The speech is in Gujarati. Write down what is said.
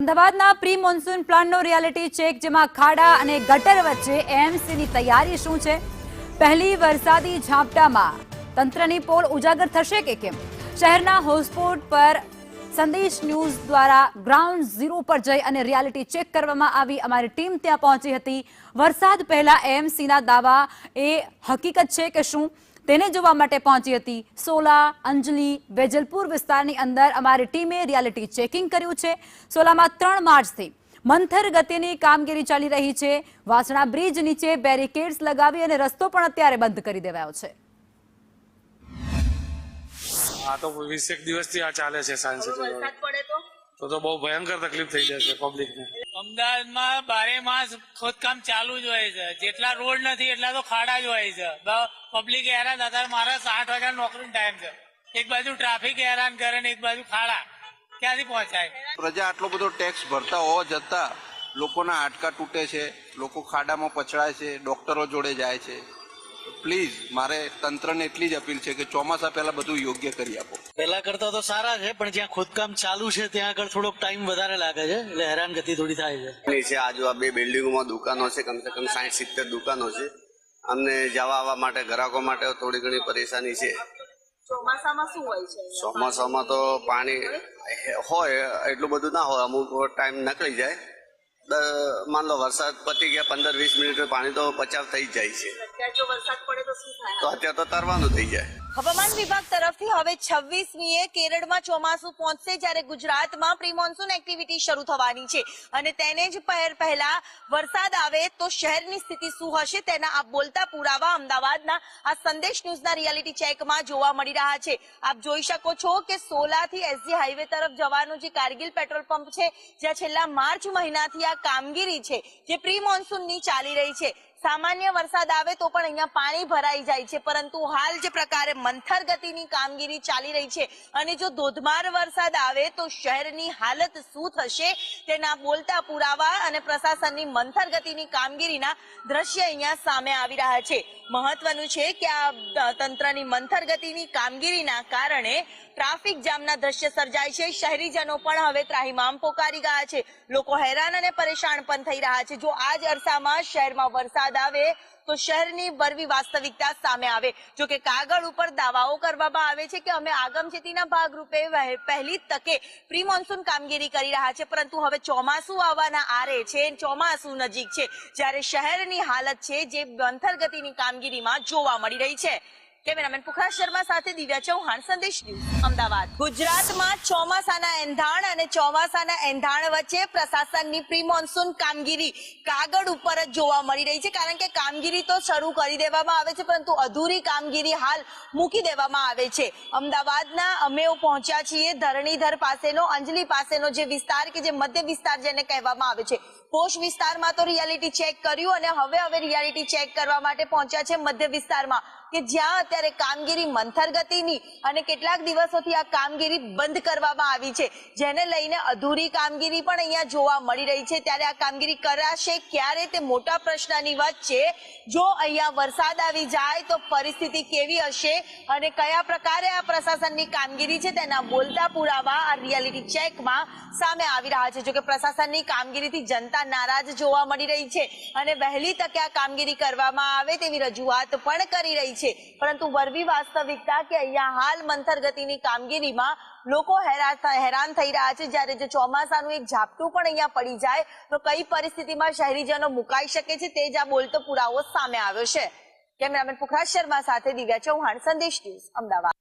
અમદાવાદના પ્રી મોન્સૂન પ્લાનનો રિયાલિટી ચેક, જેમાં ખાડા અને ગટર વચ્ચે એએમસીની તૈયારી શું છે? પહેલી વરસાદી ઝાપટામાં તંત્રની પોલ ઉજાગર થશે કે કેમ? શહેરના હોટસ્પોટ પર સંદેશ ન્યૂઝ દ્વારા ગ્રાઉન્ડ ઝીરો પર જઈ અને રિયાલિટી ચેક કરવામાં આવી. અમારી ટીમ ત્યાં પહોંચી હતી. વરસાદ પહેલા એએમસીના દાવા એ હકીકત છે કે શું, તેને જોવા માટે પહોંચી હતી. સોલા, અંજલી, વેજલપુર વિસ્તારની અંદર અમારી ટીમે રિયાલિટી ચેકિંગ કર્યું છે. સોલામાં 3 માર્ચથી મંથર ગતિની કામગીરી ચાલી રહી છે. વાસણા બ્રિજ નીચે બેરિકેડ્સ લગાવી અને રસ્તો પણ અત્યારે બંધ કરી દેવાયો છે. આ તો 20 દિવસથી આ ચાલે છે. વરસાદ પડે તો બહુ ભયંકર તકલીફ થઈ જશે પબ્લિકને. અમદાવાદમાં 12 માસ ખોદકામ ચાલુ જ હોય છે. જેટલા રોડ નથી એટલા તો ખાડા જ હોય છે. પબ્લિક હેરાન અત્યારે મારા 8 વાગ્યા નોકરીનો ટાઈમ છે. એક બાજુ ટ્રાફિક હેરાન કરે ને એક બાજુ ખાડા, ક્યાંથી પહોંચાય? પ્રજા આટલો બધો ટેક્સ ભરતા હોવા છતાં લોકોના હાડકા તૂટે છે, લોકો ખાડામાં પછડાય છે, ડોક્ટરો જોડે જાય છે. પ્લીઝ મારે તંત્રને એટલી જ અપીલ છે કે ચોમાસા પહેલા બધું યોગ્ય કરી આપો. પહેલા કરતા તો સારા છે, પણ જ્યાં ખોદકામ ચાલુ છે ત્યાં આગળ થોડોક ટાઈમ વધારે લાગે છે, એટલે હેરાનગતિ થોડી થાય છે. નીચે આજુ આ 2 બિલ્ડિંગોમાં દુકાનો છે, કમસે કમ 60-70 દુકાનો છે. અમને જવા આવવા માટે, ગ્રાહકો માટે થોડી ઘણી પરેશાની છે. ચોમાસામાં શું હોય છે? ચોમાસામાં તો પાણી હોય એટલું બધું ના હોય, અમુક ટાઈમ નીકળી જાય. માન લો વરસાદ પતી ગયા 15-20 મિનિટ પાણી તો પચાવ થઈ જ જાય છે. અત્યારે જો વરસાદ પડે તો શું થાય? તો અત્યારે તો તરવાનું થઈ જાય. હવામાન વિભાગ તરફથી હવે 26મીએ કેરળમાં ચોમાસું પહોંચશે, જ્યારે ગુજરાતમાં પ્રી મોન્સૂન એક્ટિવિટી શરૂ થવાની છે અને તેને જ પહેલા વરસાદ આવે તો શહેરની સ્થિતિ શું હશે તેના આ બોલતા પુરાવા અમદાવાદના આ સંદેશ ન્યૂઝના રિયાલિટી ચેકમાં જોવા મળી રહ્યા છે. આપ જોઈ શકો છો કે સોલાથી એસજી હાઈવે તરફ જવાનું જે કારગિલ પેટ્રોલ પંપ છે, જ્યાં છેલ્લા માર્ચ મહિનાથી આ કામગીરી છે જે પ્રી મોન્સૂનની ચાલી રહી છે. સામાન્ય વરસાદ આવે તો પણ અહીંયા પાણી ભરાઈ જાય છે, પરંતુ હાલ જે પ્રકારે મંથર ગતિની કામગીરી ચાલી રહી છે અને જો ધોધમાર વરસાદ આવે તો શહેરની હાલત શું થશે તેના બોલતા પુરાવા અને પ્રશાસનની મંથર ગતિની કામગીરીના દ્રશ્ય અહીંયા સામે આવી રહ્યા છે. મહત્વનું છે કે આ તંત્રની મંથર ગતિની કામગીરીના કારણે ટ્રાફિક જામના દ્રશ્ય સર્જાય છે. શહેરીજનો પણ હવે ત્રાહિમામ પોકારી ગયા છે. લોકો હેરાન અને પરેશાન પણ થઈ રહ્યા છે. જો આ જ અરસામાં શહેરમાં વરસાદ આવે તો શહેરની વરવી વાસ્તવિકતા સામે આવે. જો કે કાગળ ઉપર દાવાઓ કરવામાં આવે છે કે અમે આગમચેતીના ભાગરૂપે પહેલી તકે પ્રી મોન્સૂન કામગીરી કરી રહ્યા છે, પરંતુ હવે ચોમાસું આવવાના આરે છે, ચોમાસું નજીક છે, જ્યારે શહેરની હાલત છે જે મંથર ગતિની કામગીરીમાં જોવા મળી રહી છે. કેમેરામેન પુખરાજ શર્મા સાથે દિવ્યા ચૌહાણ, સંદેશ ન્યૂઝ, અમદાવાદ. ગુજરાતમાં ચોમાસાના એંધાણ અને ચોમાસાના એંધાણ વચ્ચે પ્રશાસનની પ્રી મોન્સૂન કામગીરી કાગળ ઉપર જ જોવા મળી રહી છે, કારણ કે કામગીરી તો શરૂ કરી દેવામાં આવે છે, પરંતુ અધૂરી કામગીરી હાલ મૂકી દેવામાં આવે છે. અમદાવાદના અમે પહોંચ્યા છીએ ધરણીધર પાસેનો, અંજલી પાસેનો જે વિસ્તાર કે જે મધ્ય વિસ્તાર જેને કહેવામાં આવે છે. પોશ વિસ્તારમાં તો રિયાલિટી ચેક કર્યું અને હવે રિયાલિટી ચેક કરવા માટે પહોંચ્યા છે મધ્ય વિસ્તારમાં, કે જ્યાં અત્યારે કામગીરી મંથર ગતિની અને કેટલાક દિવસોથી આ કામગીરી બંધ કરવામાં આવી છે, જેને લઈને અધૂરી કામગીરી પણ અહીંયા જોવા મળી રહી છે. ત્યારે આ કામગીરી કરાશે ક્યારે તે મોટા પ્રશ્નની વચ્ચે જો અહીંયા વરસાદ આવી જાય તો પરિસ્થિતિ કેવી હશે અને કયા પ્રકારે આ પ્રશાસનની કામગીરી છે તેના બોલતા પુરાવા આ રિયાલિટી ચેકમાં સામે આવી રહ્યા છે. જોકે પ્રશાસનની કામગીરીથી જનતા નારાજ જોવા મળી રહી છે અને વહેલી તકે આ કામગીરી કરવામાં આવે તેવી રજૂઆત પણ કરી રહી છે, પરંતુ વરવી વાસ્તવિકતા કે અહીંયા હાલ મંથર ગતિની કામગીરીમાં લોકો હેરાન થઈ રહ્યા છે. જ્યારે જો ચોમાસાનું એક ઝાપટું પણ અહીંયા પડી જાય તો કઈ પરિસ્થિતિમાં શહેરીજનો મુકાઈ શકે છે તે જ આ બોલતો પુરાવો સામે આવ્યો છે. કેમેરામેન પુખરાજ શર્મા સાથે દિવ્યા ચૌહાણ, સંદેશ ન્યૂઝ, અમદાવાદ.